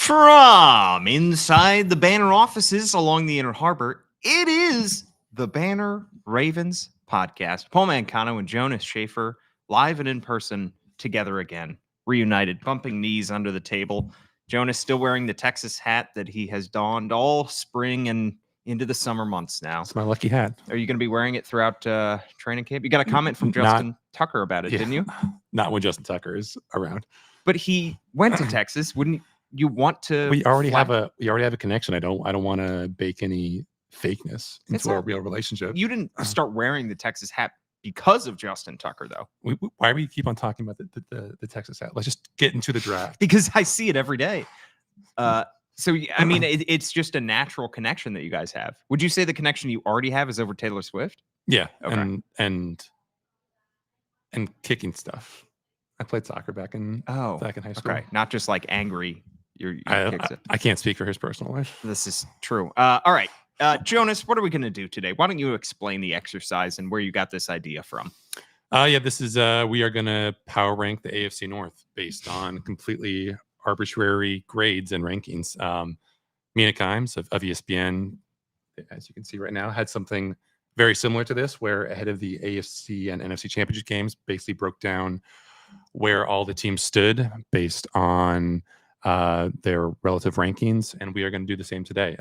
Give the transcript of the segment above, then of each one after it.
From inside the Banner offices along the Inner Harbor, it is the Banner Ravens podcast. Paul Mancano and Jonas Shaffer, live and in person, together again, reunited, bumping knees under the table. Jonas still wearing the Texas hat that he has donned all spring and into the summer months now. It's my lucky hat. Are you going to be wearing it throughout training camp? You got a comment from Justin Tucker about it, didn't you? Not when Justin Tucker is around. But he went to Texas. Wouldn't you want to? We already have a connection. I don't want to bake any fakeness into our real relationship. You didn't start wearing the Texas hat because of Justin Tucker, though. Why do we keep on talking about the Texas hat? Let's just get into the draft. Because I see it every day. So, I mean, it's just a natural connection that you guys have. Would you say the connection you already have is over Taylor Swift? Yeah. Okay. And kicking stuff. I played soccer back in high school. Okay. Not just like angry. I can't speak for his personal life. This is true. All right. Jonas, what are we going to do today? Why don't you explain the exercise and where you got this idea from? This is we are going to power rank the AFC North based on completely arbitrary grades and rankings. Mina Kimes of ESPN, as you can see right now, had something very similar to this, where ahead of the AFC and NFC championship games, basically broke down where all the teams stood based on their relative rankings. And we are going to do the same today,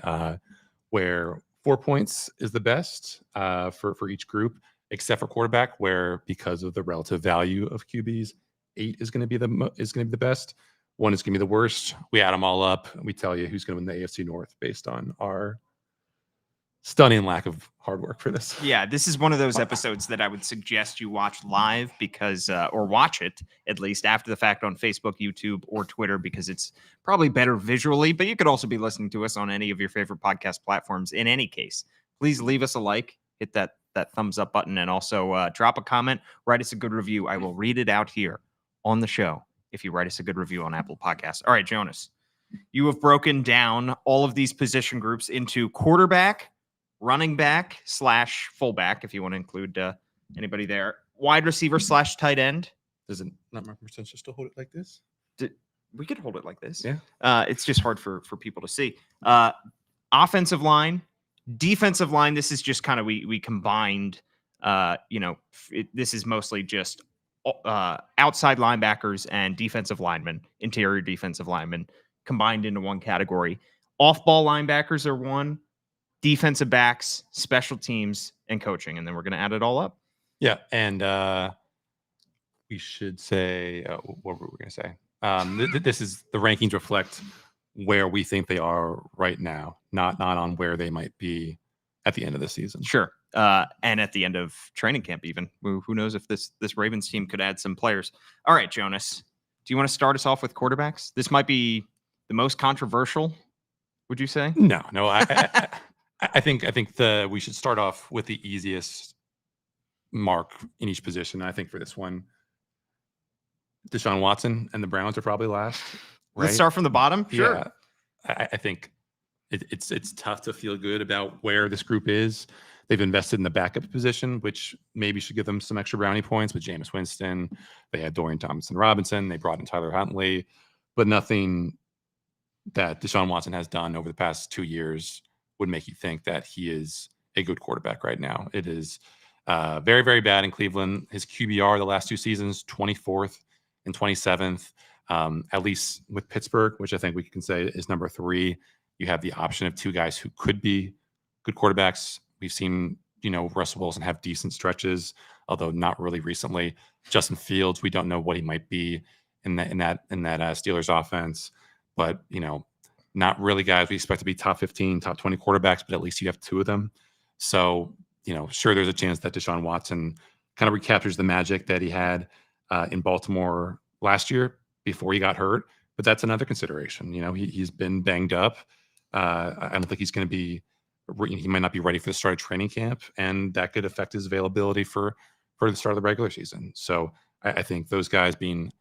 where 4 points is the best for each group, except for quarterback, where because of the relative value of QBs, 8 is going to be the best. 1 is going to be the worst. We add them all up. We tell you who's going to win the AFC North based on our stunning lack of hard work for this. Yeah, this is one of those episodes that I would suggest you watch live because, or watch it at least after the fact on Facebook, YouTube, or Twitter, because it's probably better visually, but you could also be listening to us on any of your favorite podcast platforms. In any case, please leave us a like, hit that thumbs up button, and also drop a comment, write us a good review. I will read it out here on the show if you write us a good review on Apple Podcasts. All right, Jonas, you have broken down all of these position groups into quarterback, running back / fullback, if you want to include anybody there, wide receiver / tight end. Does it not make more sense just to hold it like this? We could hold it like this. Yeah. It's just hard for people to see. Offensive line, defensive line. This is just kind of we combined. This is mostly just outside linebackers and defensive linemen, interior defensive linemen combined into one category. Off-ball linebackers are one. Defensive backs, special teams, and coaching. And then we're going to add it all up. Yeah. And we should say, what were we going to say? This is the rankings reflect where we think they are right now, not on where they might be at the end of the season. Sure. And at the end of training camp, even. Who knows if this Ravens team could add some players. All right, Jonas, do you want to start us off with quarterbacks? This might be the most controversial, would you say? No. I think we should start off with the easiest mark in each position. I think for this one, Deshaun Watson and the Browns are probably last. Right? Let's start from the bottom. Sure. Yeah, I think it's tough to feel good about where this group is. They've invested in the backup position, which maybe should give them some extra brownie points with Jameis Winston. They had Dorian Thompson-Robinson. They brought in Tyler Huntley, but nothing that Deshaun Watson has done over the past 2 years would make you think that he is a good quarterback right now. It is very, very bad in Cleveland. His QBR the last 2 seasons, 24th and 27th. At least with Pittsburgh, which I think we can say is number 3, you have the option of 2 guys who could be good quarterbacks. We've seen, Russell Wilson have decent stretches, although not really recently. Justin Fields, we don't know what he might be in that Steelers offense, but not really guys we expect to be top 15, top 20 quarterbacks, but at least you have 2 of them. So, sure, there's a chance that Deshaun Watson kind of recaptures the magic that he had in Baltimore last year before he got hurt. But that's another consideration. He's been banged up. I don't think he's going to be – he might not be ready for the start of training camp, and that could affect his availability for the start of the regular season. So I think those guys being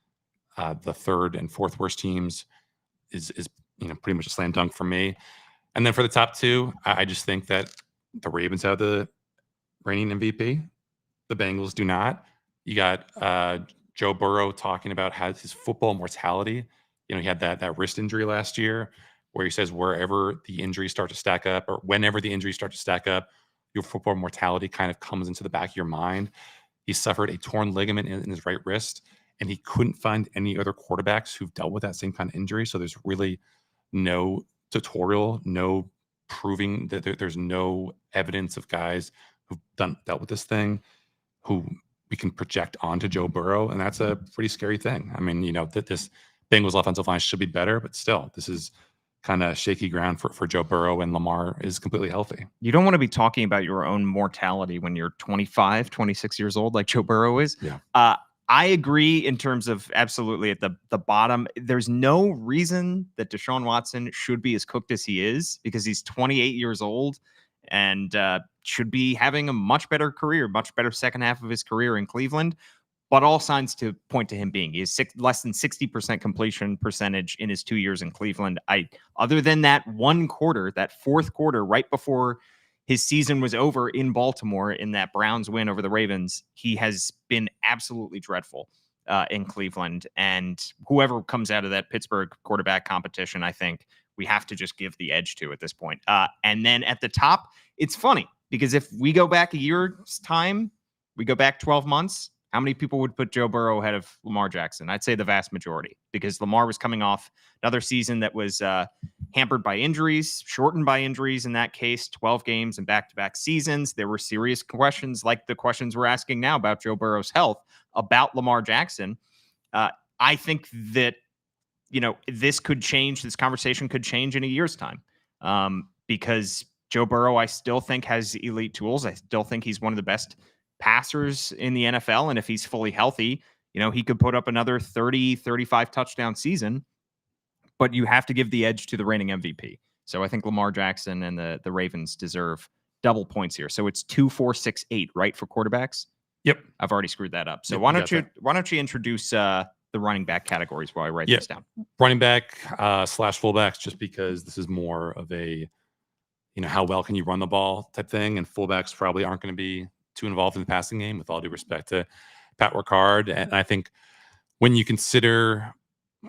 the 3rd and 4th worst teams is pretty much a slam dunk for me. And then for the top 2, I just think that the Ravens have the reigning MVP. The Bengals do not. You got Joe Burrow talking about his football mortality he had that wrist injury last year where he says wherever the injuries start to stack up or whenever the injuries start to stack up, your football mortality kind of comes into the back of your mind. He suffered a torn ligament in his right wrist, and he couldn't find any other quarterbacks who've dealt with that same kind of injury. So there's really no tutorial, no proving that there's no evidence of guys who've dealt with this thing who we can project onto Joe Burrow, and that's a pretty scary thing. I mean, that this Bengals offensive line should be better, but still, this is kind of shaky ground for Joe Burrow, and Lamar is completely healthy. You don't want to be talking about your own mortality when you're 25, 26 years old, like Joe Burrow is. Yeah. I agree in terms of absolutely at the bottom. There's no reason that Deshaun Watson should be as cooked as he is because he's 28 years old and should be having a much better career, much better second half of his career in Cleveland. But all signs to point to him being. He has less than 60% completion percentage in his 2 years in Cleveland. Other than that one quarter, that fourth quarter, right before his season was over in Baltimore in that Browns win over the Ravens, he has been absolutely dreadful in Cleveland. And whoever comes out of that Pittsburgh quarterback competition, I think we have to just give the edge to at this point. And then at the top, it's funny because if we go back a year's time, we go back 12 months, how many people would put Joe Burrow ahead of Lamar Jackson? I'd say the vast majority because Lamar was coming off another season that was hampered by injuries, shortened by injuries in that case, 12 games and back-to-back seasons. There were serious questions like the questions we're asking now about Joe Burrow's health, about Lamar Jackson. I think that, this could change. This conversation could change in a year's time because Joe Burrow, I still think, has elite tools. I still think he's one of the best passers in the NFL. And if he's fully healthy, he could put up another 30, 35 touchdown season, but you have to give the edge to the reigning MVP. So I think Lamar Jackson and the Ravens deserve double points here. So it's 2, 4, 6, 8, right? For quarterbacks. Yep. I've already screwed that up. So yep, why don't you introduce the running back categories while I write this down? Running back / fullbacks, just because this is more of a, how well can you run the ball type thing. And fullbacks probably aren't going to be too involved in the passing game, with all due respect to Pat Ricard. And I think when you consider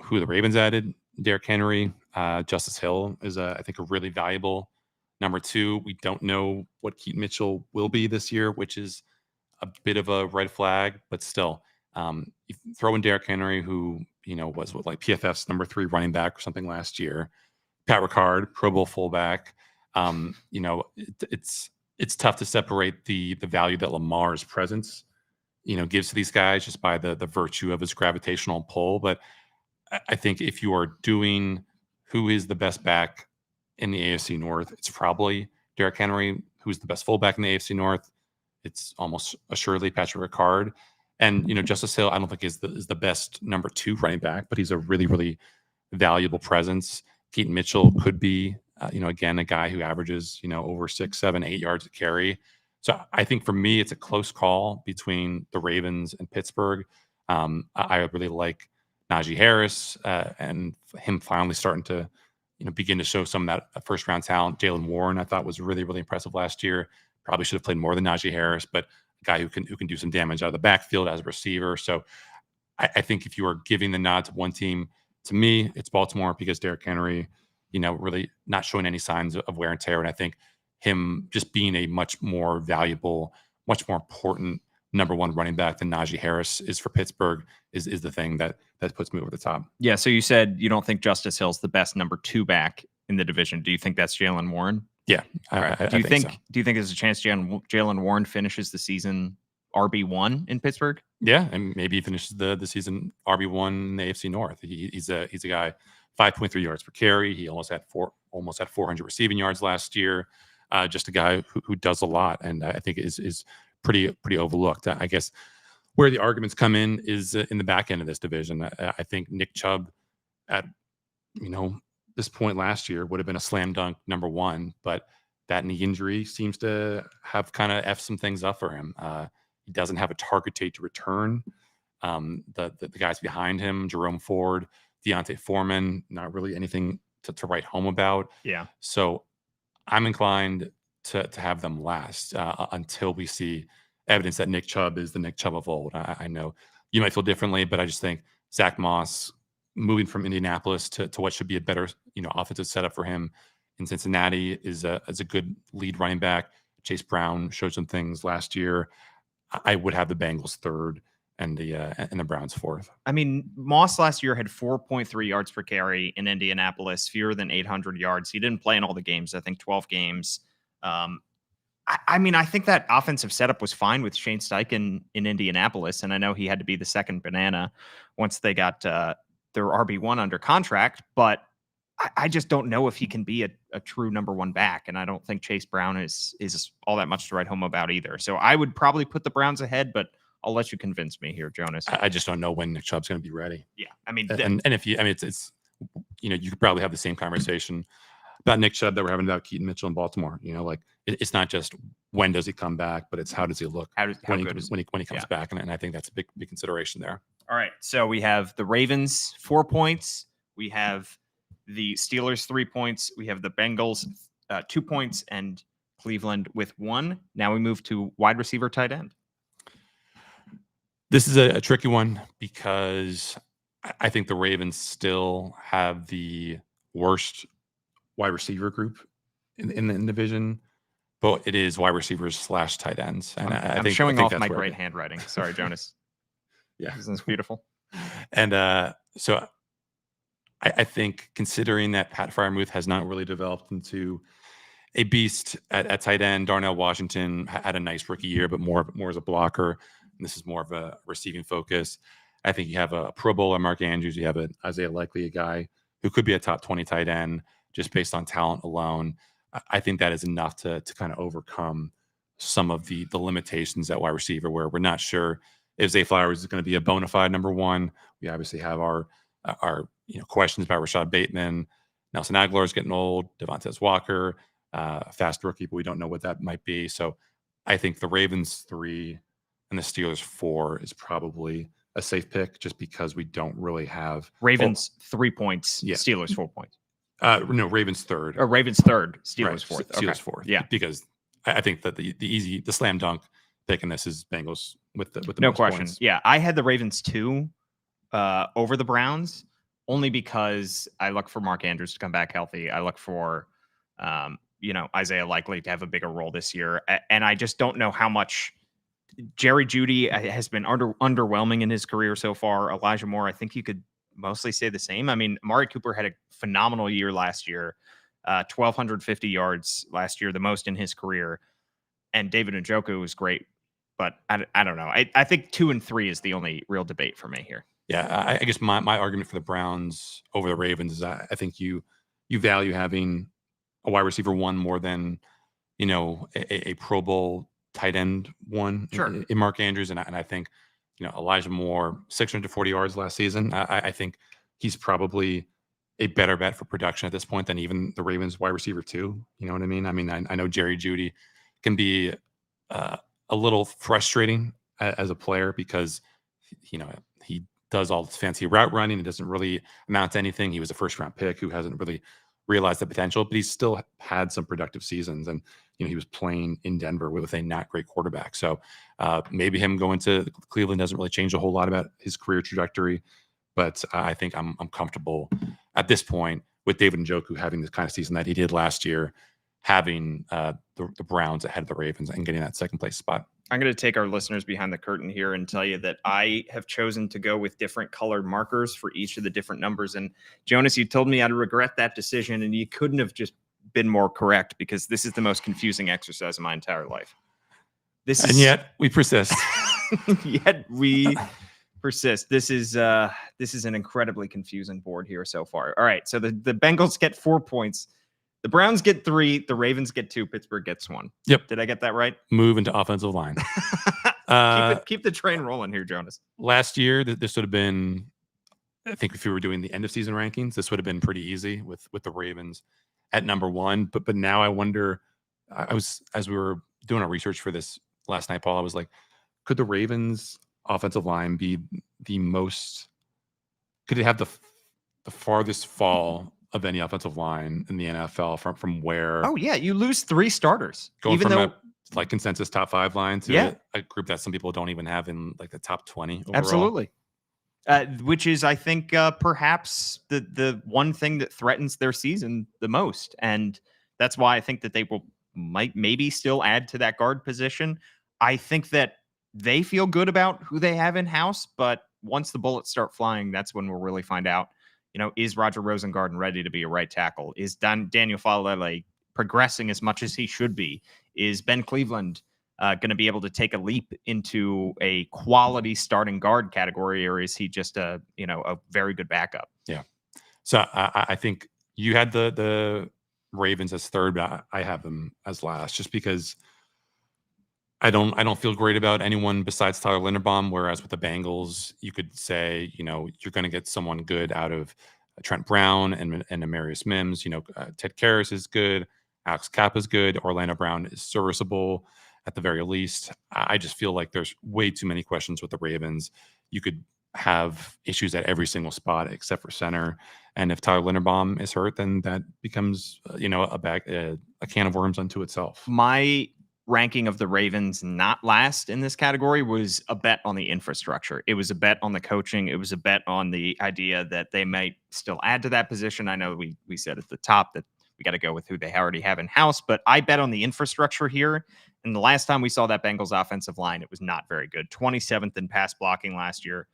who the Ravens added, Derrick Henry, Justice Hill is, I think, a really valuable number 2. We don't know what Keaton Mitchell will be this year, which is a bit of a red flag, but still, you throw in Derrick Henry, who, was like PFF's number 3 running back or something last year. Pat Ricard, Pro Bowl fullback. It's tough to separate the value that Lamar's presence, gives to these guys just by the virtue of his gravitational pull. But I think if you are doing who is the best back in the AFC North, it's probably Derrick Henry. Who's the best fullback in the AFC North? It's almost assuredly Patrick Ricard. And, Justice Hill, I don't think is the best number 2 running back, but he's a really, really valuable presence. Keaton Mitchell could be, again, a guy who averages, over 6, 7, 8 yards a carry. So I think for me, it's a close call between the Ravens and Pittsburgh. I really like Najee Harris and him finally starting to, begin to show some of that first round talent. Jalen Warren, I thought, was really, really impressive last year. Probably should have played more than Najee Harris, but a guy who can do some damage out of the backfield as a receiver. So I think if you are giving the nod to one team, to me, it's Baltimore, because Derrick Henry, really not showing any signs of wear and tear. And I think him just being a much more valuable, much more important number 1 running back than Najee Harris is for Pittsburgh is the thing that puts me over the top. Yeah. So you said you don't think Justice Hill's the best number 2 back in the division. Do you think that's Jalen Warren? Yeah. All right. I think so. Do you think there's a chance Jalen Warren finishes the season RB1 in Pittsburgh? Yeah, and maybe he finishes the season RB1 in the AFC North. He's a guy, 5.3 yards per carry. He almost had 400 receiving yards last year. Just a guy who does a lot, and I think is pretty overlooked. I guess where the arguments come in is in the back end of this division. I think Nick Chubb at this point last year would have been a slam dunk number 1, but that knee injury seems to have kind of F some things up for him. He doesn't have a target date to return. The guys behind him, Jerome Ford, Deontay Foreman, not really anything to write home about. Yeah. So I'm inclined to have them last until we see evidence that Nick Chubb is the Nick Chubb of old. I know you might feel differently, but I just think Zach Moss moving from Indianapolis to what should be a better, offensive setup for him in Cincinnati is a good lead running back. Chase Brown showed some things last year. I would have the Bengals third and the Browns fourth. I mean, Moss last year had 4.3 yards per carry in Indianapolis, fewer than 800 yards. He didn't play in all the games. I think 12 games. I mean, I think that offensive setup was fine with Shane Steichen in Indianapolis, and I know he had to be the second banana once they got their RB1 under contract, but I just don't know if he can be a true number one back, and I don't think Chase Brown is all that much to write home about either. So I would probably put the Browns ahead, but I'll let you convince me here, Jonas. I just don't know when Nick Chubb's going to be ready. Yeah, I mean, and if you, I mean, it's you could probably have the same conversation about Nick Chubb that we're having about Keaton Mitchell in Baltimore. Like it's not just when does he come back, but it's how does he look when he comes back, and I think that's a big consideration there. All right, so we have the Ravens 4 points, we have the Steelers 3 points, we have the Bengals 2 points, and Cleveland with 1. Now we move to wide receiver, tight end. This is a tricky one because I think the Ravens still have the worst wide receiver group in the division, but it is wide receivers / tight ends. And I'm showing off my great handwriting. Sorry, Jonas. Yeah, isn't this beautiful? And so I think considering that Pat Freiermuth has not really developed into a beast at tight end, Darnell Washington had a nice rookie year, but more as a blocker. And this is more of a receiving focus. I think you have a Pro Bowler, Mark Andrews. You have an Isaiah Likely, a guy who could be a top 20 tight end just based on talent alone. I think that is enough to kind of overcome some of the limitations at wide receiver, where we're not sure if Zay Flowers is going to be a bona fide number one. We obviously have our questions about Rashad Bateman. Nelson Aguilar is getting old. Devontae Walker, fast rookie, but we don't know what that might be. So I think the Ravens 3 and the Steelers 4 is probably a safe pick, just because we don't really have Ravens 3 points, Steelers 4 points. No, Ravens third. Or Ravens third, Steelers fourth. Steelers fourth. Yeah, because I think that the slam dunk pick in this is Bengals with the no most question. Points. Yeah, I had the Ravens 2 over the Browns, only because I look for Mark Andrews to come back healthy. I look for Isaiah Likely to have a bigger role this year, and I just don't know how much. Jerry Jeudy has been underwhelming in his career so far. Elijah Moore, I think you could mostly say the same. I mean, Amari Cooper had a phenomenal year last year, 1,250 yards last year, the most in his career. And David Njoku was great, but I don't know. I think 2 and 3 is the only real debate for me here. Yeah, I guess my argument for the Browns over the Ravens is I think you value having a wide receiver 1 more than a Pro Bowl tight end 1 in Mark Andrews, and I think Elijah Moore, 640 yards last season. I think he's probably a better bet for production at this point than even the Ravens wide receiver 2. You know what I mean? I mean, I know Jerry Jeudy can be a little frustrating as a player because he does all this fancy route running. It doesn't really amount to anything. He was a first round pick who hasn't really realized the potential, but he's still had some productive seasons, and he was playing in Denver with a not great quarterback. So maybe him going to Cleveland doesn't really change a whole lot about his career trajectory, but I think I'm comfortable at this point with David Njoku having the kind of season that he did last year, having the Browns ahead of the Ravens and getting that second place spot. I'm going to take our listeners behind the curtain here and tell you that I have chosen to go with different colored markers for each of the different numbers. And Jonas, you told me I'd regret that decision, and you couldn't have just been more correct, because this is the most confusing exercise of my entire life. Yet we persist. Yet we persist. This is an incredibly confusing board here so far. All right, so the Bengals get 4 points. The Browns get 3, the Ravens get 2, Pittsburgh gets 1. Yep. Did I get that right? Move into offensive line. Keep the train rolling here, Jonas. Last year, this would have been, I think if we were doing the end of season rankings, this would have been pretty easy with the Ravens at number 1. But now I wonder, as we were doing our research for this last night, Paul, I was like, could the Ravens offensive line be could it have the farthest fall of any offensive line in the NFL from where? Oh yeah, you lose 3 starters, going even from a consensus top 5 line to yeah. a group that some people don't even have in like the top 20 overall. Absolutely. Which is, I think, perhaps the one thing that threatens their season the most, and that's why I think that they might maybe still add to that guard position. I think that they feel good about who they have in house, but once the bullets start flying, that's when we'll really find out. Is Roger Rosengarten ready to be a right tackle? Is Daniel Falele progressing as much as he should be? Is Ben Cleveland going to be able to take a leap into a quality starting guard category, or is he just a very good backup? Yeah. So I think you had the Ravens as third, but I have them as last, just because I don't feel great about anyone besides Tyler Linderbaum. Whereas with the Bengals, you could say you're going to get someone good out of Trent Brown and Amarius Mims. Ted Karras is good. Alex Kappa is good. Orlando Brown is serviceable at the very least. I just feel like there's way too many questions with the Ravens. You could have issues at every single spot except for center. And if Tyler Linderbaum is hurt, then that becomes a can of worms unto itself. My ranking of the Ravens not last in this category was a bet on the infrastructure. It was a bet on the coaching. It was a bet on the idea that they might still add to that position. I know we said at the top that we got to go with who they already have in house, but I bet on the infrastructure here. And the last time we saw that Bengals offensive line, it was not very good. 27th in pass blocking last year.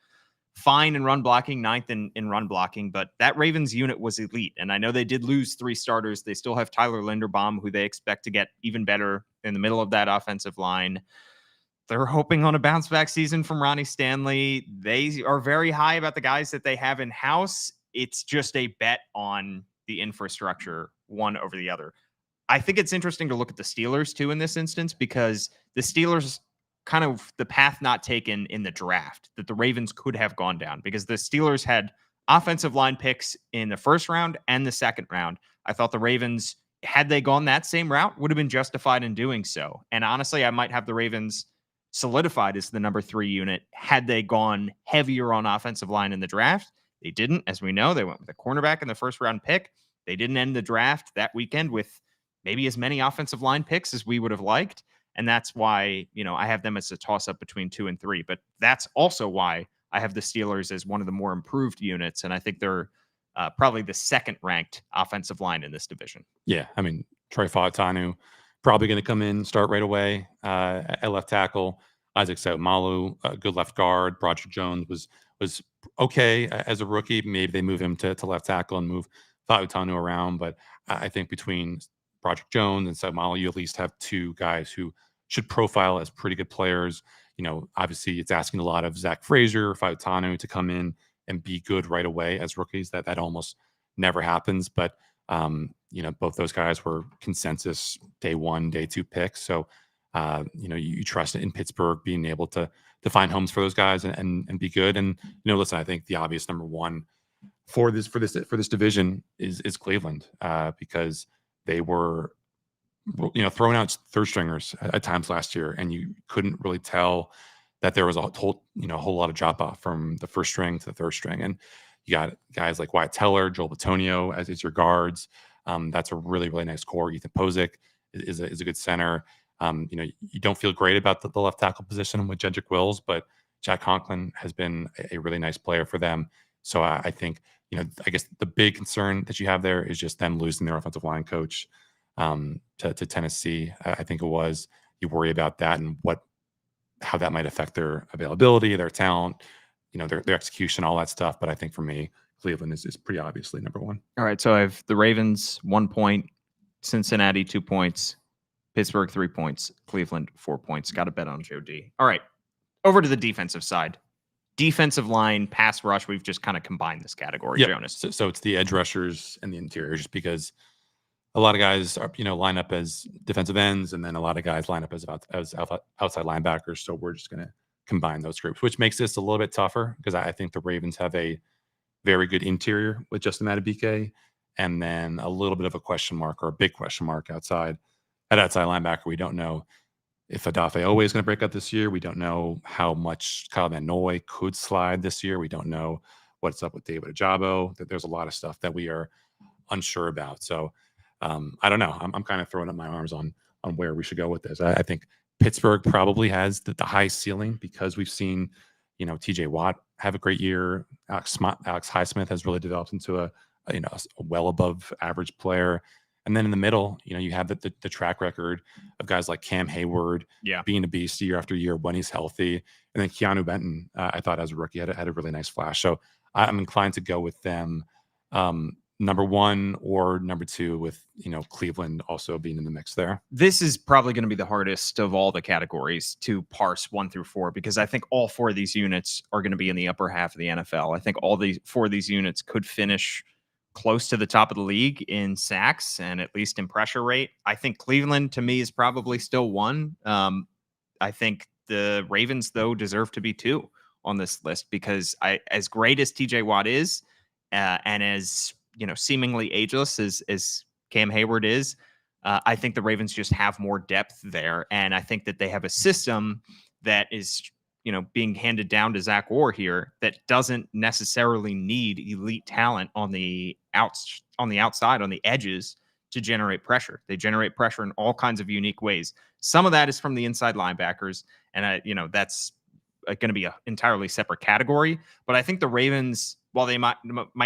Fine in run blocking, 9th in run blocking, but that Ravens unit was elite. And I know they did lose 3 starters. They still have Tyler Linderbaum, who they expect to get even better in the middle of that offensive line. They're hoping on a bounce back season from Ronnie Stanley. They are very high about the guys that they have in house. It's just a bet on the infrastructure, one over the other. I think it's interesting to look at the Steelers too in this instance, because the Steelers kind of the path not taken in the draft that the Ravens could have gone down, because the Steelers had offensive line picks in the first round and the second round. I thought the Ravens, had they gone that same route, would have been justified in doing so. And honestly, I might have the Ravens solidified as the number 3 unit had they gone heavier on offensive line in the draft. They didn't. As we know, they went with a cornerback in the first round pick. They didn't end the draft that weekend with maybe as many offensive line picks as we would have liked. And that's why, I have them as a toss-up between 2 and 3. But that's also why I have the Steelers as one of the more improved units. And I think they're probably the second-ranked offensive line in this division. Yeah, I mean, Troy Fautanu probably going to come in, start right away at left tackle. Isaac Seumalo, a good left guard. Broderick Jones was okay as a rookie. Maybe they move him to left tackle and move Fautanu around. But I think between Broderick Jones and Seumalo, you at least have 2 guys who should profile as pretty good players. Obviously it's asking a lot of Zach Frazier, Fautanu to come in and be good right away as rookies. That almost never happens. But both those guys were consensus day 1, day 2 picks. So you trust in Pittsburgh being able to find homes for those guys and be good. And listen, I think the obvious number 1 for this division is Cleveland, because they were throwing out third stringers at times last year, and you couldn't really tell that there was a whole lot of drop off from the first string to the third string. And you got guys like Wyatt Teller, Joel Bitonio as your guards. That's a really, really nice core. Ethan Pozick is a good center. You don't feel great about the left tackle position with Jedrick Wills, but Jack Conklin has been a really nice player for them. So I think, I guess the big concern that you have there is just them losing their offensive line coach to Tennessee. I think it was. You worry about that and how that might affect their availability, their talent, their execution, all that stuff. But I think for me, Cleveland is pretty obviously number 1. All right, so I have the Ravens 1 point, Cincinnati 2 points, Pittsburgh 3 points, Cleveland 4 points. Got to bet on Joe D. All right, over to the defensive side. Defensive line, pass rush, we've just kind of combined this category, Jonas. So it's the edge rushers and the interior, just because a lot of guys are, line up as defensive ends, and then a lot of guys line up as outside linebackers. So we're just going to combine those groups, which makes this a little bit tougher, because I think the Ravens have a very good interior with Justin Madubuike, and then a little bit of a question mark, or a big question mark outside linebacker. We don't know if Odafe Owe is going to break out this year. We don't know how much Kyle Van Noy could slide this year. We don't know what's up with David Ajabo. There's a lot of stuff that we are unsure about. So I don't know. I'm kind of throwing up my arms on where we should go with this. I think Pittsburgh probably has the high ceiling, because we've seen, TJ Watt have a great year. Alex Highsmith has really developed into a well above average player. And then in the middle, you have the track record of guys like Cam Hayward being a beast year after year when he's healthy. And then Keanu Benton, I thought as a rookie had a really nice flash. So I'm inclined to go with them number one or number two, with Cleveland also being in the mix there. This is probably going to be the hardest of all the categories to parse 1 through 4, because I think all 4 of these units are going to be in the upper half of the NFL. I think all these 4 of these units could finish close to the top of the league in sacks and at least in pressure rate. I think Cleveland, to me, is probably still 1. I think the Ravens, though, deserve to be 2 on this list, because as great as TJ Watt is, and as seemingly ageless as Cam Hayward is, I think the Ravens just have more depth there. And I think that they have a system that is, being handed down to Zach Orr here that doesn't necessarily need elite talent on the outside, on the edges, to generate pressure. They generate pressure in all kinds of unique ways. Some of that is from the inside linebackers, and that's going to be an entirely separate category. But I think the Ravens, while they might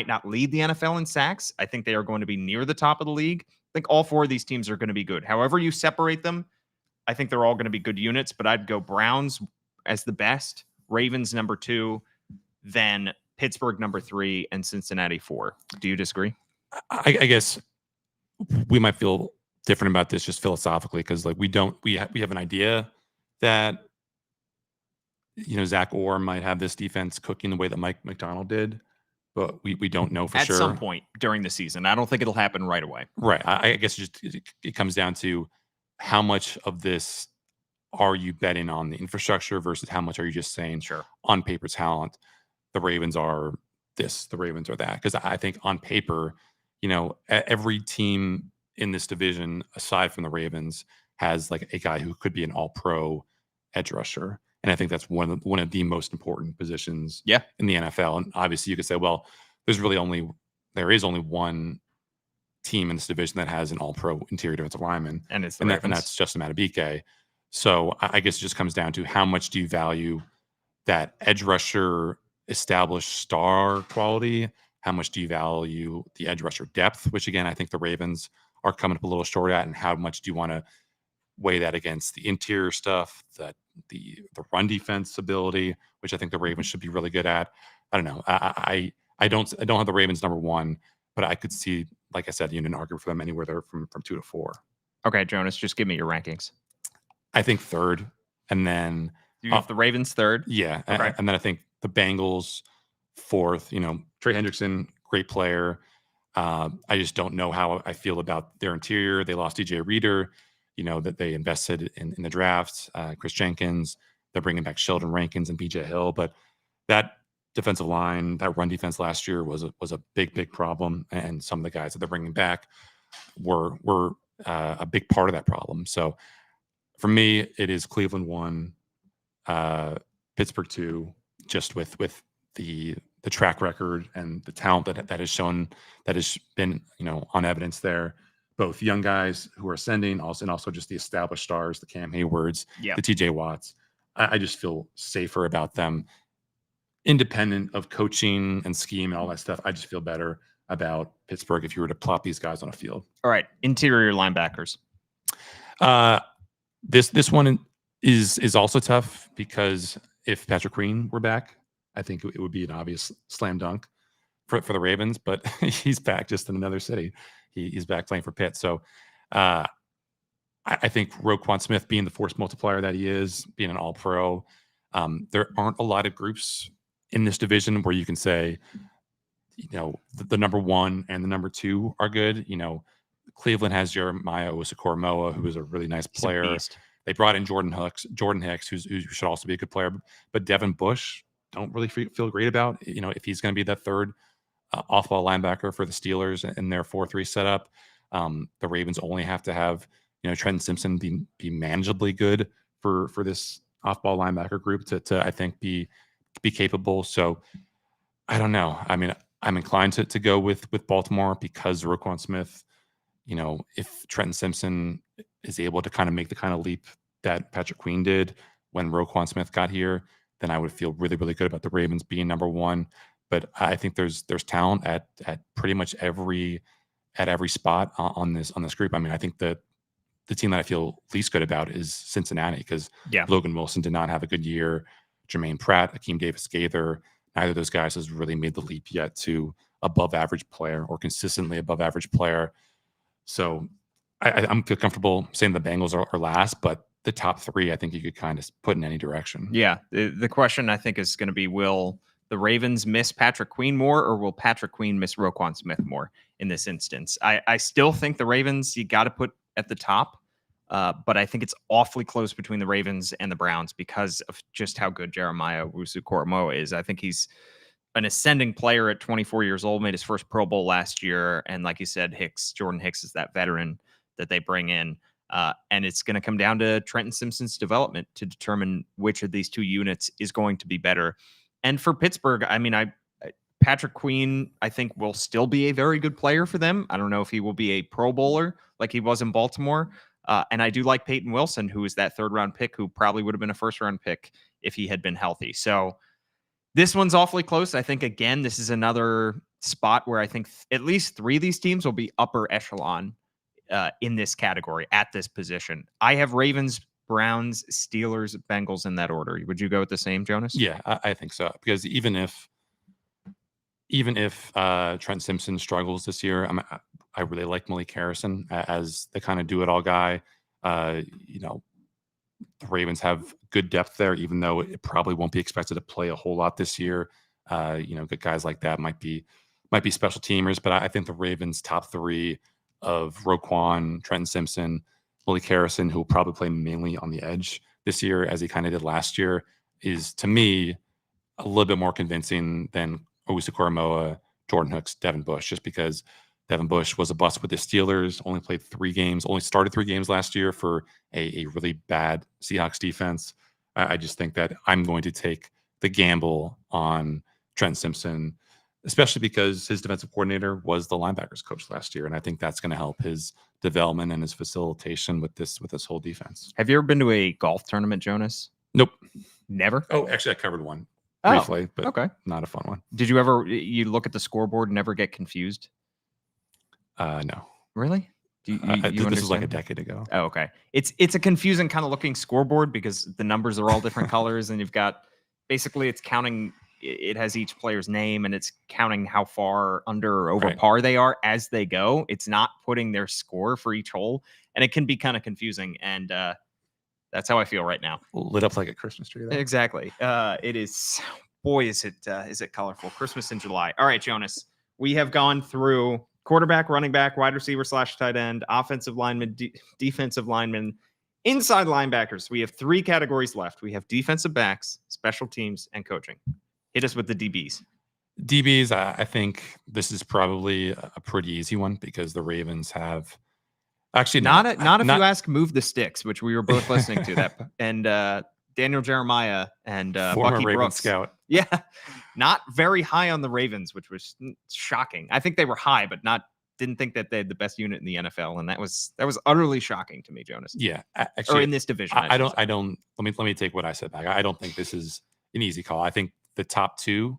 not lead the NFL in sacks, I think they are going to be near the top of the league. I think all 4 of these teams are going to be good. However you separate them, I think they're all going to be good units, but I'd go Browns as the best, Ravens number 2, then Pittsburgh number 3, and Cincinnati 4. Do you disagree? I guess we might feel different about this just philosophically, because we have an idea that Zach Orr might have this defense cooking the way that Mike McDonald did, but we don't know for sure. At some point during the season. I don't think it'll happen right away. Right. I guess it comes down to how much of this are you betting on the infrastructure versus how much are you just saying, sure, on paper talent, the Ravens are this, the Ravens are that. Because I think on paper, every team in this division, aside from the Ravens, has a guy who could be an all-pro edge rusher. And I think that's one of the most important positions in the NFL. And obviously you could say, well, there is only one team in this division that has an all-pro interior defensive lineman. And it's and that's Justin Madubuike. So I guess it just comes down to how much do you value that edge rusher established star quality? How much do you value the edge rusher depth, which again, I think the Ravens are coming up a little short at, and how much do you want to weigh that against the interior stuff, the run defense ability, which I think the Ravens should be really good at. I don't know. I don't have the Ravens number 1, but I could see, like I said, an argument for them anywhere there from 2 to 4. Okay, Jonas, just give me your rankings. I think 3rd, and then you have the Ravens 3rd. Yeah, okay. And then I think the Bengals 4th. Trey Hendrickson, great player. I just don't know how I feel about their interior. They lost DJ Reader, that they invested in the draft. Chris Jenkins, they're bringing back Sheldon Rankins and BJ Hill, but that defensive line, that run defense last year was a big problem, and some of the guys that they're bringing back were a big part of that problem. So for me, it is Cleveland 1, Pittsburgh 2, just with the track record and the talent that has shown, that has been on evidence there. Both young guys who are ascending, and also just the established stars, the Cam Haywards, the TJ Watts. I just feel safer about them, independent of coaching and scheme and all that stuff. I just feel better about Pittsburgh if you were to plot these guys on a field. All right, interior linebackers. This one is also tough, because if Patrick Queen were back, I think it would be an obvious slam dunk for the Ravens, but he's back just in another city. He's back playing for Pitt. So I think Roquan Smith, being the force multiplier that he is, being an all-pro, there aren't a lot of groups in this division where you can say, the number 1 and the number 2 are good. Cleveland has Jeremiah Owusu-Koramoah, who is a really nice player. They brought in Jordan Hicks, who should also be a good player. But Devin Bush, don't really feel great about, if he's going to be that third off-ball linebacker for the Steelers in their 4-3 setup. The Ravens only have to have, Trenton Simpson be manageably good for this off-ball linebacker group to I think be capable. So I don't know. I mean, I'm inclined to go with Baltimore, because Roquan Smith, if Trenton Simpson is able to kind of make the kind of leap that Patrick Queen did when Roquan Smith got here, then I would feel really, really good about the Ravens being number one. But I think there's talent at pretty much every spot on this group. I mean, I think that the team that I feel least good about is Cincinnati, because Yeah. Logan Wilson did not have a good year. Jermaine Pratt, Akeem Davis-Gaither, neither of those guys has really made the leap yet to above average player or consistently above average player. So I'm feel comfortable saying the Bengals are last, but the top three, I think you could kind of put in any direction. Yeah. The question I think is going to be, will the Ravens miss Patrick Queen more, or will Patrick Queen miss Roquan Smith more in this instance? I still think the Ravens you got to put at the top, but I think it's awfully close between the Ravens and the Browns because of just how good Jeremiah Owusu-Koramoah is. I think he's an ascending player at 24 years old, made his first Pro Bowl last year. And like you said, Jordan Hicks is that veteran that they bring in. And it's going to come down to Trenton Simpson's development to determine which of these two units is going to be better. And for Pittsburgh, I mean, Patrick Queen, I think, will still be a very good player for them. I don't know if he will be a Pro Bowler like he was in Baltimore. And I do like Peyton Wilson, who is that third-round pick, who probably would have been a first-round pick if he had been healthy. So this one's awfully close. I think, again, this is another spot where I think at least three of these teams will be upper echelon in this category at this position. I have Ravens, Browns, Steelers, Bengals in that order. Would you go with the same, Jonas? Yeah, I think so. Because even if Trent Simpson struggles this year, I really like Malik Harrison as the kind of do-it-all guy. The Ravens have good depth there, even though it probably won't be expected to play a whole lot this year. Good guys like that might be special teamers, but I think the Ravens' top three of Roquan, Trenton Simpson, Malik Harrison, who will probably play mainly on the edge this year, as he kind of did last year, is to me a little bit more convincing than Owusu-Koramoah, Jordan Hicks, Devin Bush, just because Devin Bush was a bust with the Steelers, only started 3 games last year for a really bad Seahawks defense. I just think that I'm going to take the gamble on Trent Simpson, especially because his defensive coordinator was the linebackers coach last year. And I think that's going to help his development and his facilitation with this whole defense. Have you ever been to a golf tournament, Jonas? Nope. Never? Oh, actually, I covered one briefly, but okay. Not a fun one. Did you look at the scoreboard and never get confused? No. Really? This was like a decade ago. Oh, okay. It's a confusing kind of looking scoreboard because the numbers are all different colors, and you've got basically it's counting. It has each player's name, and it's counting how far under or over par they are as they go. It's not putting their score for each hole, and it can be kind of confusing. And that's how I feel right now. Lit up like a Christmas tree. Though. Exactly. It is. Boy, is it colorful. Christmas in July. All right, Jonas. We have gone through quarterback, running back, wide receiver / tight end, offensive lineman, defensive lineman, inside linebackers. We have 3 categories left. We have defensive backs, special teams, and coaching. Hit us with the DBs. DBs, I think this is probably a pretty easy one because the Ravens have actually not if you ask Move the Sticks, which we were both listening to that, and Daniel Jeremiah and former Bucky Raven Brooks. Scout. Yeah, not very high on the Ravens, which was shocking. I think they were high, but didn't think that they had the best unit in the NFL, and that was utterly shocking to me, Jonas. Yeah, actually, or in this division. I don't. Let me take what I said back. I don't think this is an easy call. I think the top 2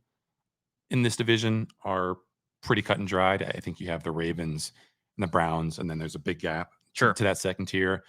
in this division are pretty cut and dried. I think you have the Ravens and the Browns, and then there's a big gap to that second tier.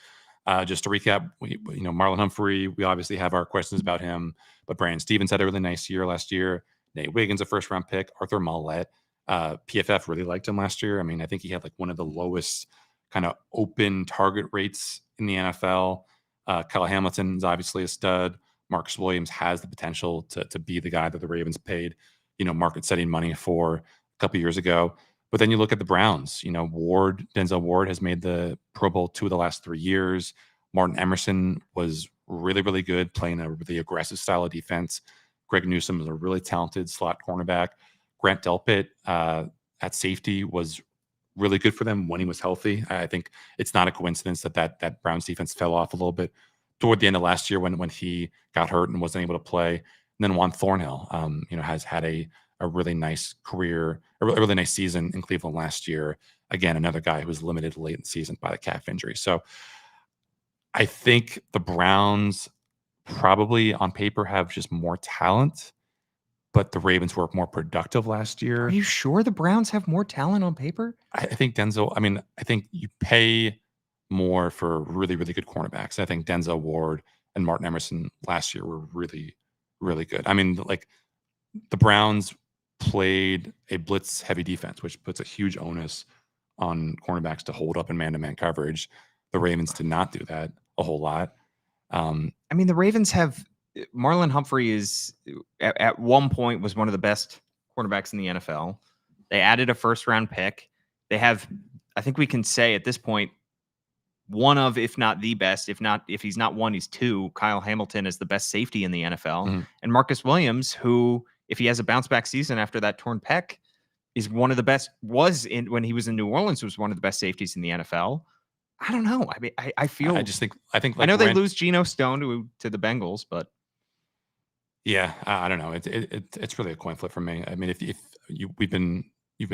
Just to recap, Marlon Humphrey, we obviously have our questions about him, but Brandon Stevens had a really nice year last year. Nate Wiggins, a first-round pick. Arthur Mollett. PFF really liked him last year. I mean, I think he had like one of the lowest kind of open target rates in the NFL. Kyle Hamilton is obviously a stud. Marcus Williams has the potential to be the guy that the Ravens paid, market-setting money for a couple years ago. But then you look at the Browns, Denzel Ward has made the Pro Bowl 2 of the last 3 years. Martin Emerson was really, really good playing a really aggressive style of defense. Greg Newsome is a really talented slot cornerback. Grant Delpit at safety was really good for them when he was healthy. I think it's not a coincidence that Browns defense fell off a little bit toward the end of last year when he got hurt and wasn't able to play. And then Juan Thornhill, has had a really nice career, a really nice season in Cleveland last year. Again, another guy who was limited late in the season by the calf injury. So I think the Browns probably on paper have just more talent, but the Ravens were more productive last year. Are you sure the Browns have more talent on paper? I think Denzel. I mean, I think you pay more for really, really good cornerbacks. I think Denzel Ward and Martin Emerson last year were really, really good. I mean, like the Browns played a blitz heavy defense, which puts a huge onus on cornerbacks to hold up in man-to-man coverage. The Ravens did not do that a whole lot. I mean, the Ravens have Marlon Humphrey is at one point was one of the best cornerbacks in the NFL. They added a first round pick. They have, I think we can say at this point, one of, if not the best, if he's not one, he's two. Kyle Hamilton is the best safety in the NFL. Mm-hmm. And Marcus Williams, who, if he has a bounce back season after that torn pec, is one of the best, when he was in New Orleans, was one of the best safeties in the NFL. I don't know. I mean, I feel. I think. Like, I know they lose Geno Stone to the Bengals, but yeah, I don't know. It's really a coin flip for me. I mean, if you've been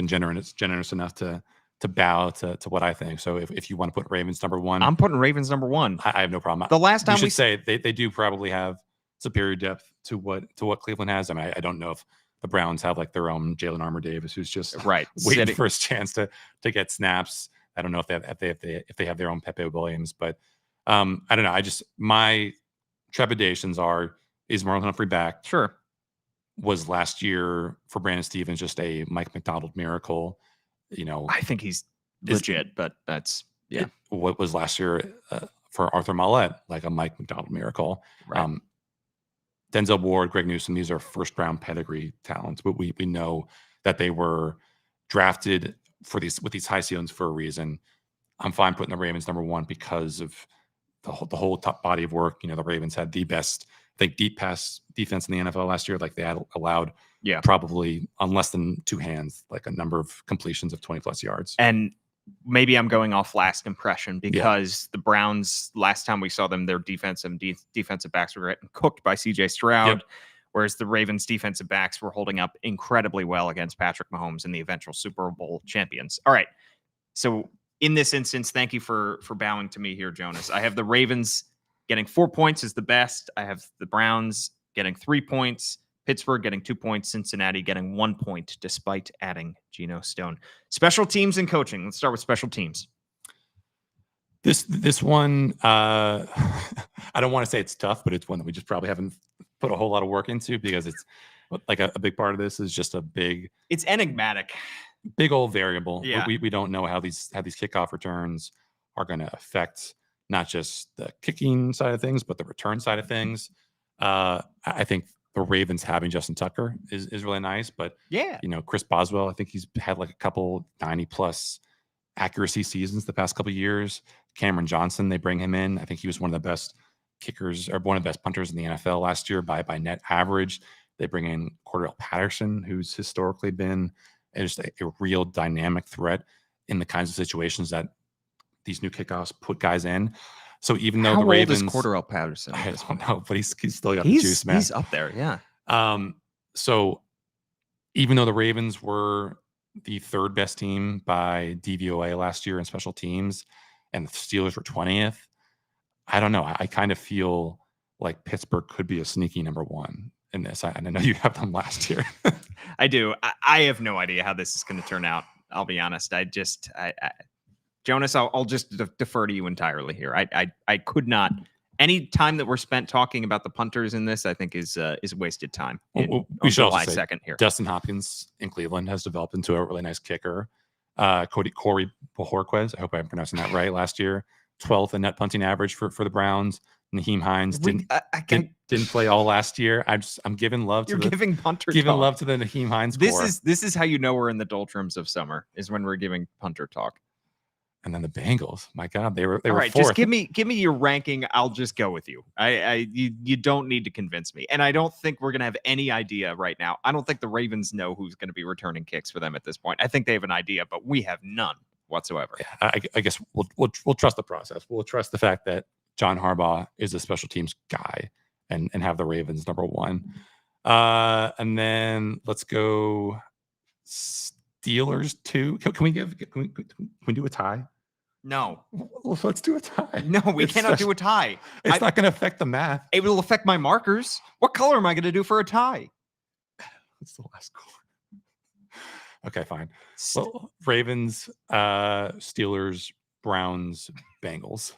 generous enough to bow to what I think. So if you want to put Ravens number one, I'm putting Ravens number one. I have no problem. The last time we should say they do probably have superior depth to what Cleveland has. I mean, I don't know if the Browns have like their own Jalen Armour Davis, who's just waiting for his chance to get snaps. I don't know if they have their own Pepe Williams, but I don't know. My trepidations are, is Marlon Humphrey back? Sure. Was last year for Brandon Stevens just a Mike McDonald miracle? You know, I think he's legit, but that's what was last year for Arthur Maulet, like a Mike McDonald miracle. Right. Denzel Ward, Greg Newsome, these are first round pedigree talents, but we know that they were drafted with these high ceilings for a reason. I'm fine putting the Ravens number one because of the whole top body of work. You know, the Ravens had the best, I think, deep pass defense in the NFL last year. Like they had allowed probably on less than two hands, like a number of completions of 20 plus yards. And maybe I'm going off last impression because the Browns, last time we saw them, their defensive backs were getting cooked by CJ Stroud. Whereas the Ravens defensive backs were holding up incredibly well against Patrick Mahomes and the eventual Super Bowl champions. All right. So in this instance, thank you for bowing to me here, Jonas. I have the Ravens getting 4 points is the best. I have the Browns getting 3 points, Pittsburgh getting 2 points, Cincinnati getting 1 point despite adding Geno Stone. Special teams and coaching. Let's start with special teams. This one, I don't want to say it's tough, but it's one that we just probably haven't put a whole lot of work into because it's like a big part of this is just it's enigmatic, big old variable. Yeah. We don't know how these kickoff returns are going to affect not just the kicking side of things, but the return side of things. I think the Ravens having Justin Tucker is really nice, but you know, Chris Boswell, I think he's had like a couple 90 plus accuracy seasons the past couple of years. Cameron Johnson, they bring him in. I think he was one of the best kickers or one of the best punters in the NFL last year by net average. They bring in Cordell Patterson, who's historically been just a real dynamic threat in the kinds of situations that these new kickoffs put guys in. So even though the Ravens, old is Cordell Patterson? I don't know, but he's still got the juice, man. He's up there, yeah. So even though the Ravens were the third best team by DVOA last year in special teams, and the Steelers were 20th, I don't know. I kind of feel like Pittsburgh could be a sneaky number one in this. And I know you have them last year. I do. I have no idea how this is going to turn out. I'll be honest. Jonas, I'll just defer to you entirely here. I could not. Any time that we're spent talking about the punters in this, I think is wasted time. We should also say 2nd here. Dustin Hopkins in Cleveland has developed into a really nice kicker. Corey Bojorquez, I hope I'm pronouncing that right, last year, 12th in net punting average for the Browns. Naheem Hines didn't play all last year. I'm giving love to giving punter giving talk. Love to the Naheem Hines. This is how you know we're in the doldrums of summer, is when we're giving punter talk. And then the Bengals, my God, they were all right. fourth. Just give me your ranking. I'll just go with you. You don't need to convince me, and I don't think we're gonna have any idea right now. I don't think the Ravens know who's going to be returning kicks for them at this point. I think they have an idea, but we have none whatsoever. Yeah, I guess we'll trust the process. We'll trust the fact that John Harbaugh is a special teams guy and have the Ravens number one. And then let's go Steelers 2. Can we do a tie? No, Well, let's do a tie. no, we cannot do a tie. It's not going to affect the math. It will affect my markers. What color am I going to do for a tie? It's the last score. Okay, fine. Well, Ravens, Steelers, Browns, Bengals.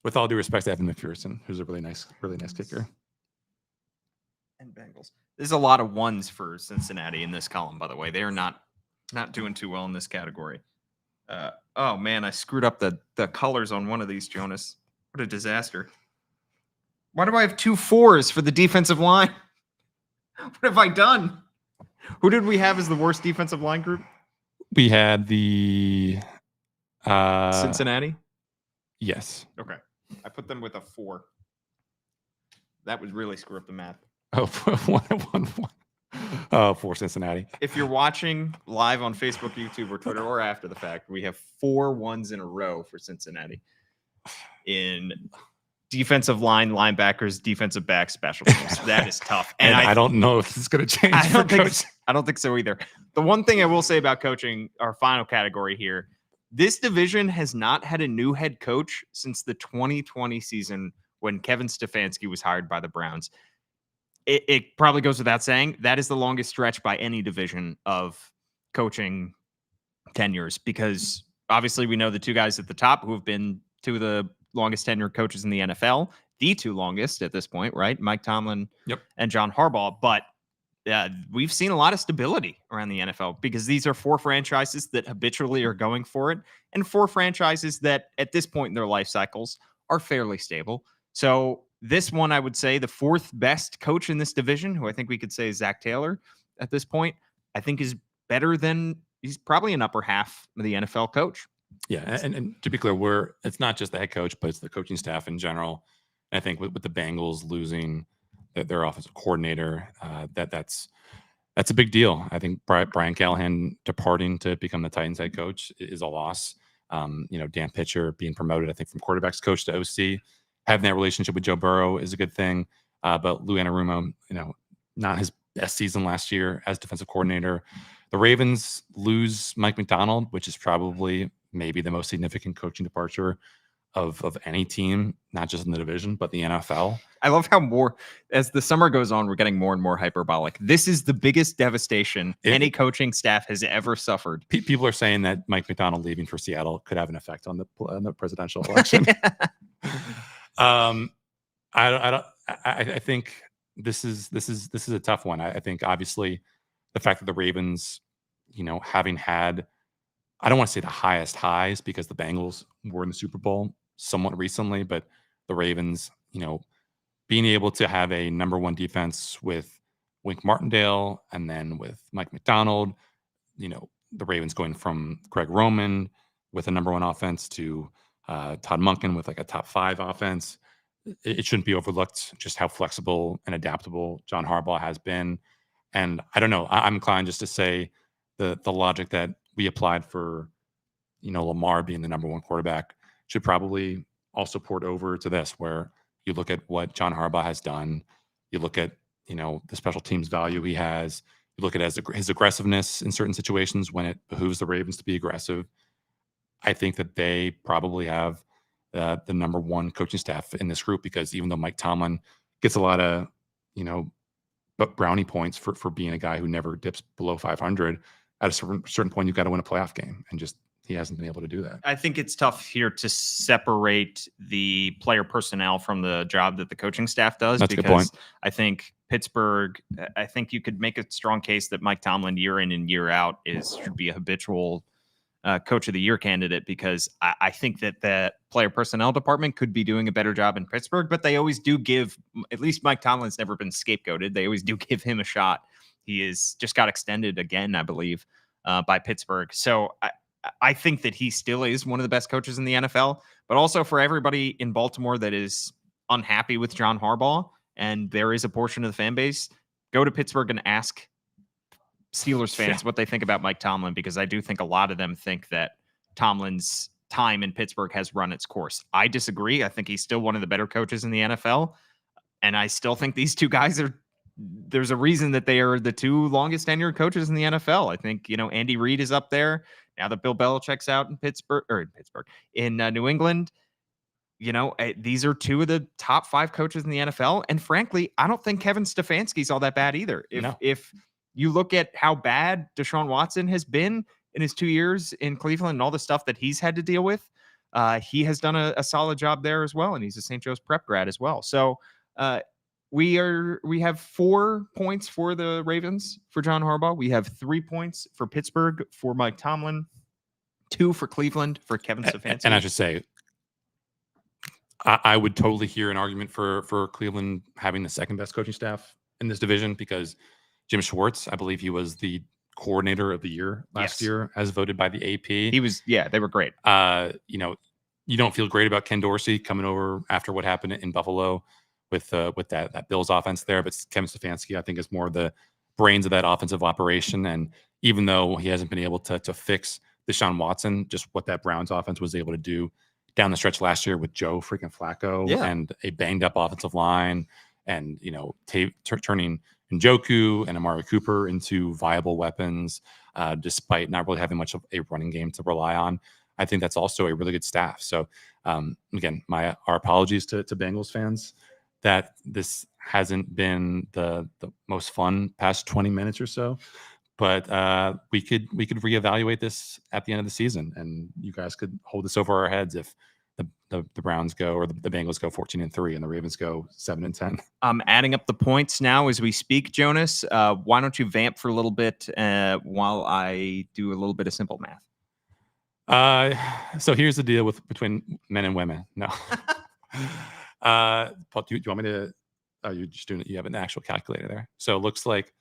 With all due respect to Evan McPherson, who's a really nice kicker. And Bengals. There's a lot of ones for Cincinnati in this column, by the way. They are not doing too well in this category. Oh man, I screwed up the colors on one of these, Jonas. What a disaster. Why do I have 2 4s for the defensive line? What have I done? Who did we have as the worst defensive line group? We had the Cincinnati? Yes. Okay. I put them with a 4. That would really screw up the math. Oh, 1. Oh, for Cincinnati. If you're watching live on Facebook, YouTube, or Twitter, or after the fact, we have 4 1s in a row for Cincinnati in defensive line, linebackers, defensive backs, special teams. That is tough. And I don't know if it's going to change. I don't think so either. The one thing I will say about coaching, our final category here, this division has not had a new head coach since the 2020 season when Kevin Stefanski was hired by the Browns. It probably goes without saying that is the longest stretch by any division of coaching tenures, because obviously we know the 2 guys at the top who have been 2 of the longest tenured coaches in the NFL, the 2 longest at this point, right? Mike Tomlin and John Harbaugh. But we've seen a lot of stability around the NFL because these are 4 franchises that habitually are going for it, and 4 franchises that at this point in their life cycles are fairly stable. So this one, I would say the 4th best coach in this division, who I think we could say is Zach Taylor at this point, I think is better than, he's probably an upper half of the NFL coach. Yeah, and to be clear, it's not just the head coach, but it's the coaching staff in general. And I think with the Bengals losing their offensive coordinator, that's a big deal. I think Brian Callahan departing to become the Titans head coach is a loss. Dan Pitcher being promoted, I think, from quarterbacks coach to OC. Having that relationship with Joe Burrow is a good thing. But Lou Anarumo, not his best season last year as defensive coordinator. The Ravens lose Mike Macdonald, which is probably maybe the most significant coaching departure of any team, not just in the division, but the NFL. I love how as the summer goes on, we're getting more and more hyperbolic. This is the biggest devastation any coaching staff has ever suffered. People are saying that Mike Macdonald leaving for Seattle could have an effect on the presidential election. I think this is a tough one. I think obviously the fact that the Ravens, having had, I don't want to say the highest highs because the Bengals were in the Super Bowl somewhat recently, but the Ravens, being able to have a number 1 defense with Wink Martindale and then with Mike Macdonald, the Ravens going from Greg Roman with a number 1 offense to Todd Monken with like a top 5 offense. It shouldn't be overlooked just how flexible and adaptable John Harbaugh has been. And I don't know, I'm inclined just to say the logic that we applied for, Lamar being the number 1 quarterback should probably also port over to this, where you look at what John Harbaugh has done. You look at, the special teams value he has. You look at his aggressiveness in certain situations when it behooves the Ravens to be aggressive. I think that they probably have the number 1 coaching staff in this group, because even though Mike Tomlin gets a lot of, brownie points for being a guy who never dips below 500, at a certain point, you've got to win a playoff game. And just, he hasn't been able to do that. I think it's tough here to separate the player personnel from the job that the coaching staff does. That's a good point. I think Pittsburgh, I think you could make a strong case that Mike Tomlin year in and year out should be a habitual coach of the year candidate, because I think that the player personnel department could be doing a better job in Pittsburgh, but they always do give, at least Mike Tomlin's never been scapegoated. They always do give him a shot. He is just got extended again, I believe, by Pittsburgh. So I think that he still is one of the best coaches in the NFL, but also for everybody in Baltimore that is unhappy with John Harbaugh, and there is a portion of the fan base, go to Pittsburgh and ask Steelers fans what they think about Mike Tomlin, because I do think a lot of them think that Tomlin's time in Pittsburgh has run its course. I disagree. I think he's still one of the better coaches in the NFL, and I still think these 2 guys are there's a reason that they are the 2 longest tenured coaches in the NFL. I think, Andy Reid is up there now that Bill Belichick's out in New England. These are 2 of the top 5 coaches in the NFL. And frankly, I don't think Kevin Stefanski's all that bad either. If you look at how bad Deshaun Watson has been in his 2 years in Cleveland and all the stuff that he's had to deal with, he has done a solid job there as well. And he's a St. Joe's prep grad as well. So we have 4 points for the Ravens for John Harbaugh. We have 3 points for Pittsburgh for Mike Tomlin, 2 for Cleveland for Kevin Stefanski. And I should say, I would totally hear an argument for Cleveland having the second best coaching staff in this division, because Jim Schwartz, I believe he was the coordinator of the year last year, as voted by the AP. He was, they were great. You don't feel great about Ken Dorsey coming over after what happened in Buffalo with that Bills offense there, but Kevin Stefanski, I think, is more the brains of that offensive operation. And even though he hasn't been able to fix Deshaun Watson, just what that Browns offense was able to do down the stretch last year with Joe freaking Flacco and a banged up offensive line, and turning Njoku and Amari Cooper into viable weapons, despite not really having much of a running game to rely on. I think that's also a really good staff. So again, our apologies to Bengals fans that this hasn't been the most fun past 20 minutes or so, but we could reevaluate this at the end of the season, and you guys could hold this over our heads if the Browns go, or the Bengals go 14-3 and the Ravens go 7-10. I'm adding up the points now as we speak, Jonas. Why don't you vamp for a little bit while I do a little bit of simple math? So here's the deal between men and women. No. Paul, do you want me to? Oh, you're just doing it. You have an actual calculator there. So it looks like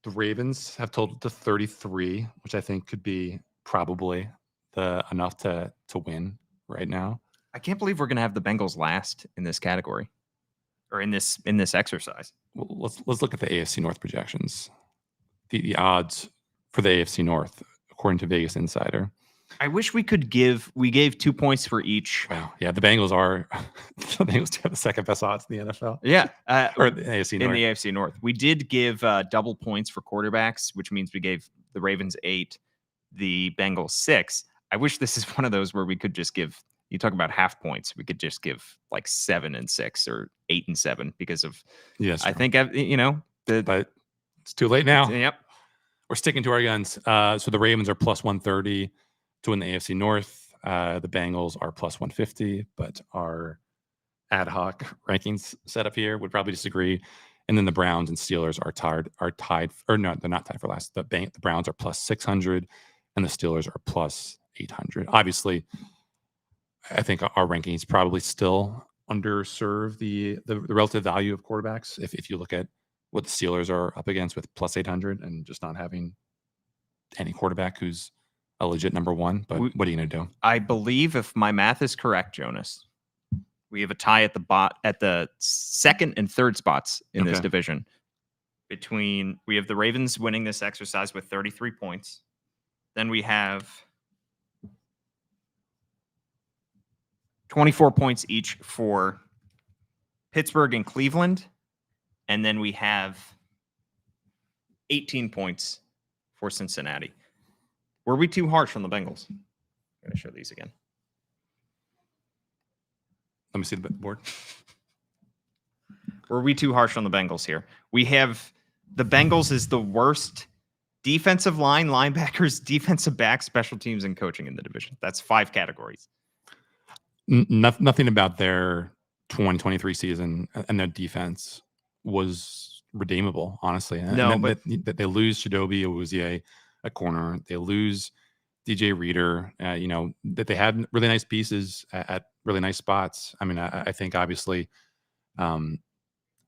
the Ravens have totaled to 33, which I think could be probably enough to win right now. I can't believe we're going to have the Bengals last in this category, or in this exercise. Well, let's look at the AFC North projections. The odds for the AFC North, according to Vegas Insider. I wish we gave 2 points for each. Wow. Yeah, the Bengals have the second best odds in the NFL. Yeah. Or the AFC North. In the AFC North. We did give double points for quarterbacks, which means we gave the Ravens 8, the Bengals 6. I wish this is one of those where we could just give, you talk about half points, we could just give like 7 and 6 or 8 and 7 because of, yes, I think, but it's too late now. Yep. We're sticking to our guns. So the Ravens are plus 130 to win the AFC North. The Bengals are plus 150, but our ad hoc rankings set up here would probably disagree. And then the Browns and Steelers are tied, or no, they're not tied for last. The Browns are plus 600 and the Steelers are plus 800. Obviously, I think our rankings probably still underserve the relative value of quarterbacks. If you look at what the Steelers are up against with plus 800 and just not having any quarterback who's a legit number one. But what are you going to do? I believe, if my math is correct, Jonas, we have a tie at the second and third spots in this division. We have the Ravens winning this exercise with 33 points. Then we have 24 points each for Pittsburgh and Cleveland. And then we have 18 points for Cincinnati. Were we too harsh on the Bengals? I'm going to show these again. Let me see the board. Were we too harsh on the Bengals here? We have the Bengals is the worst defensive line, linebackers, defensive backs, special teams, and coaching in the division. That's 5 categories. Nothing about their 2023 season and their defense was redeemable, honestly. No, but they lose Chidobe Awuzie at corner. They lose DJ Reader. That they had really nice pieces at really nice spots. I mean, I think obviously,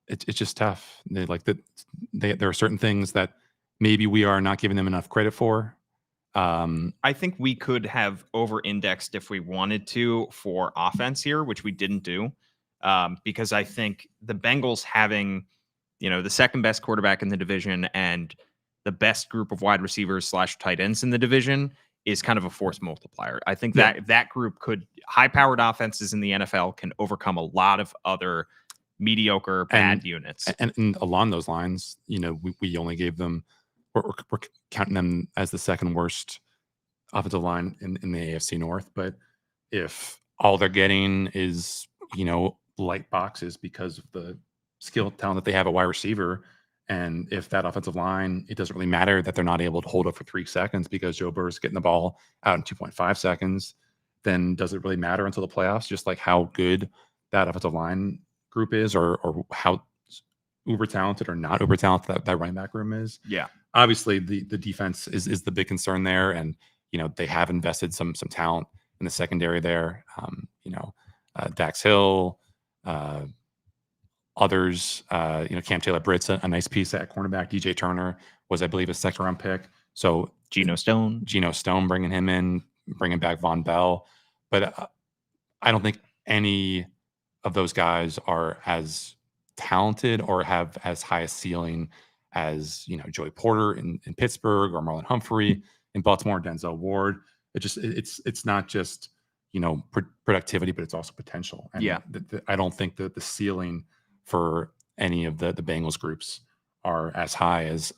it's just tough. There are certain things that maybe we are not giving them enough credit for. I think we could have over-indexed if we wanted to for offense here, which we didn't do, because I think the Bengals having, the second best quarterback in the division and the best group of wide receivers / tight ends in the division is kind of a force multiplier. I think that group high-powered offenses in the NFL can overcome a lot of other mediocre, bad units. And along those lines, we only gave them, we're counting them as the second worst offensive line in the AFC North. But if all they're getting is, light boxes because of the skill talent that they have at wide receiver, and if that offensive line, it doesn't really matter that they're not able to hold up for 3 seconds because Joe Burrow's getting the ball out in 2.5 seconds, then does it really matter until the playoffs? Just like how good that offensive line group is, or how uber talented or not uber talented that running back room is. Yeah. Obviously, the defense is the big concern there, and they have invested some talent in the secondary there. Dax Hill, others. Cam Taylor-Britt's a nice piece at cornerback. DJ Turner was, I believe, a second-round pick. So Geno Stone, bringing him in, bringing back Von Bell, but I don't think any of those guys are as talented or have as high a ceiling as Joey Porter in Pittsburgh, or Marlon Humphrey in Baltimore, Denzel Ward. It's not just productivity, but it's also potential. And I don't think that the ceiling for any of the Bengals groups are as high as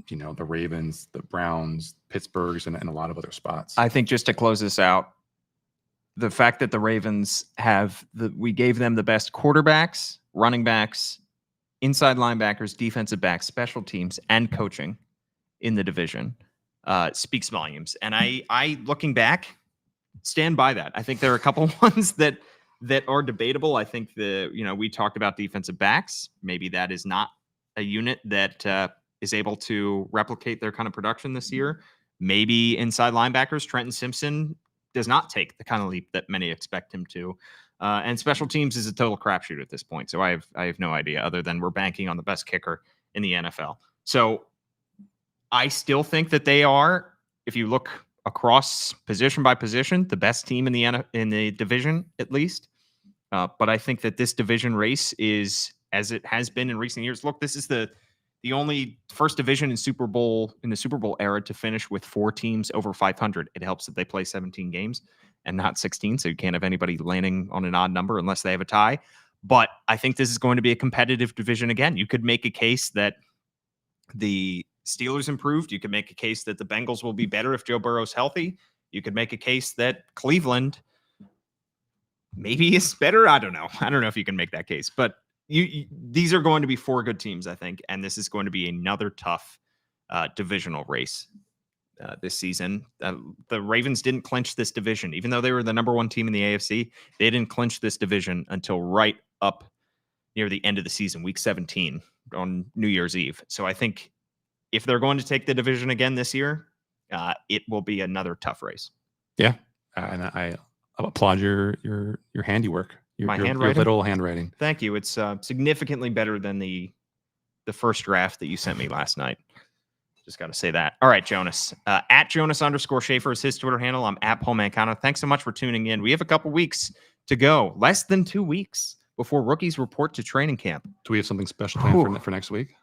the Ravens, the Browns, Pittsburghs, and a lot of other spots. I think just to close this out, the fact that the Ravens we gave them the best quarterbacks, running backs, inside linebackers, defensive backs, special teams, and coaching in the division speaks volumes. And I looking back, stand by that. I think there are a couple ones that are debatable. I think we talked about defensive backs. Maybe that is not a unit that is able to replicate their kind of production this year. Maybe inside linebackers, Trenton Simpson does not take the kind of leap that many expect him to. And special teams is a total crapshoot at this point. So I have no idea, other than we're banking on the best kicker in the NFL. So I still think that they are, if you look across position by position, the best team in the division, at least. But I think that this division race is, as it has been in recent years. Look, this is the only first division in the Super Bowl era to finish with 4 teams over 500. It helps that they play 17 games and not 16, so you can't have anybody landing on an odd number unless they have a tie. But I think this is going to be a competitive division again. You could make a case that the Steelers improved. You could make a case that the Bengals will be better if Joe Burrow's healthy. You could make a case that Cleveland maybe is better. I don't know if you can make that case, but these are going to be 4 good teams, I think, and this is going to be another tough divisional race this season. The Ravens didn't clinch this division, even though they were the number 1 team in the AFC. They didn't clinch this division until right up near the end of the season, week 17 on New Year's Eve. So I think if they're going to take the division again this year, it will be another tough race. Yeah, and I applaud your handiwork. Your little handwriting. Thank you. It's significantly better than the first draft that you sent me last night. Just got to say that. All right, Jonas. At Jonas_Shaffer is his Twitter handle. I'm at Paul Mancano. Thanks so much for tuning in. We have a couple weeks to go. Less than 2 weeks before rookies report to training camp. Do we have something special planned for next week?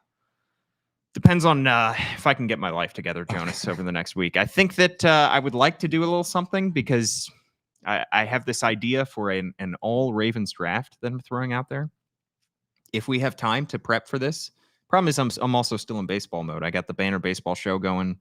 Depends on if I can get my life together, Jonas, over the next week. I think that I would like to do a little something because I have this idea for an all Ravens draft that I'm throwing out there. If we have time to prep for this, problem is I'm also still in baseball mode. I got the Banner Baseball Show going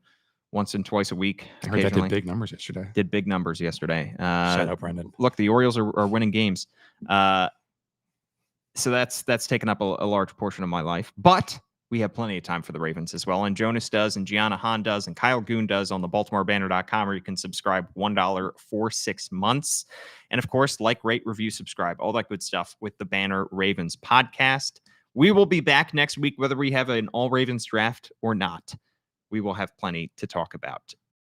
once and twice a week. I heard that did big numbers yesterday. Shout out, Brendan. Look, the Orioles are winning games. So that's taken up a large portion of my life. But we have plenty of time for the Ravens as well. And Jonas does, and Gianna Hahn does, and Kyle Goon does on the BaltimoreBanner.com, where you can subscribe $1 for 6 months. And of course, like, rate, review, subscribe, all that good stuff with the Banner Ravens podcast. We will be back next week, whether we have an all Ravens draft or not. We will have plenty to talk about.